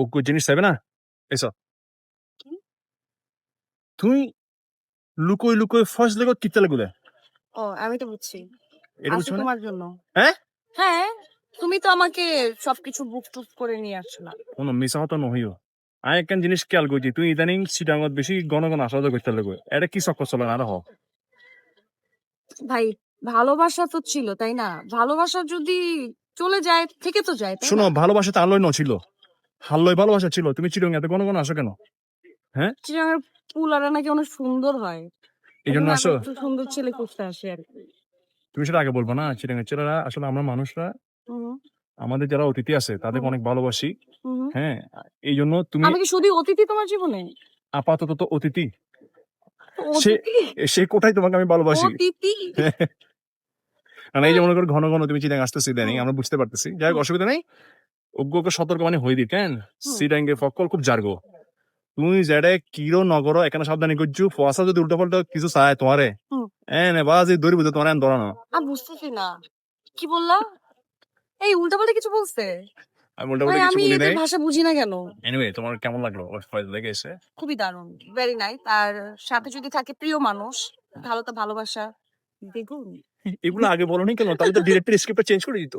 অজ্ঞ জিনিস চাইবে না এসব কি? তুই লুকোই লুকোই ফার্স্ট লেগো কিতে লেগুলে ও আমি তো বুঝছি এটা আসলে বুঝছো না তোমার জন্য। হ্যাঁ হ্যাঁ, তুমি তো আমাকে সবকিছু বুক টুক করে নিয়ে আসলা। কোনো মিশা হতো নহিও আমি একখান জিনিস খেয়াল করছি তুই ইদানিং সিটাঙত বেশি ঘন ঘন আসা যাওয়া করতে লেগো এটা কি চক্কর চলে না হ ভাই ভালোবাসা তো ছিল তাই না? ভালোবাসা যদি চলে যায় থেকে তো যায় তাই শোনো না? ভালোবাসা তো আলোয় নছিল হাল্লয় ভালোবাসা ছিল তুমি চিরং এত ঘন ঘন আসো কেন হ্যাঁ চিড়িয়াখানার পুলারা নাকি অনেক সুন্দর হয়, এই এই জন্য জন্য আসো একটু সুন্দর ছেলে খুঁজতে আসে আর কি। তুমি সেটা আগে বলবো না চিরঙের ছেলেরা আসলে আমরা মানুষরা হুম, আমাদের যারা অতিথি আছে তাদেরকে হুম, অনেক ভালোবাসি হুম। হ্যাঁ এই জন্য তুমি আমি কি শুধু অতিথি তোমার জীবনে? আপাতত তো অতিথি সে অতিথি? সে কোথায় তোমাকে আমি ভালোবাসি অতিথি? মানে এই যে মনে করো ঘন ঘন তুমি চিটাং আসতেছি ইদানিং হুম, আমরা বুঝতে পারতেছি যাই হোক হুম, অসুবিধা নেই অজ্ঞকে সতর্ক মানে হয়ে দি কেন হুম। সিটাঙ্গে ফকল খুব জারগো তুমি যেটা কিরো নগর এখানে সাবধানী করছো ফসা যদি উল্টো পাল্টা কিছু চায় তোমারে হুম। এনে বাজি দৌড়ি বুঝে তোমার ধরানো আমি বুঝতেছি না, কি বললা? এই উল্টাপাল্টা কিছু বলছে? আমি উল্টো ভাই পাল্টা কিছু আমি বলি এদের নাই ভাষা বুঝি না কেন। এনিওয়ে তোমার কেমন লাগলো ওর ভয়েস লেগে এসে খুবই দারুণ, ভেরি নাইস। আর সাথে যদি থাকে প্রিয় মানুষ, তাহলে তো ভালোবাসা দ্বিগুণ। এগুলো আগে বলনি কেন তাহলে তো ডিরেক্টর স্ক্রিপ্টটা চেঞ্জ করে দিত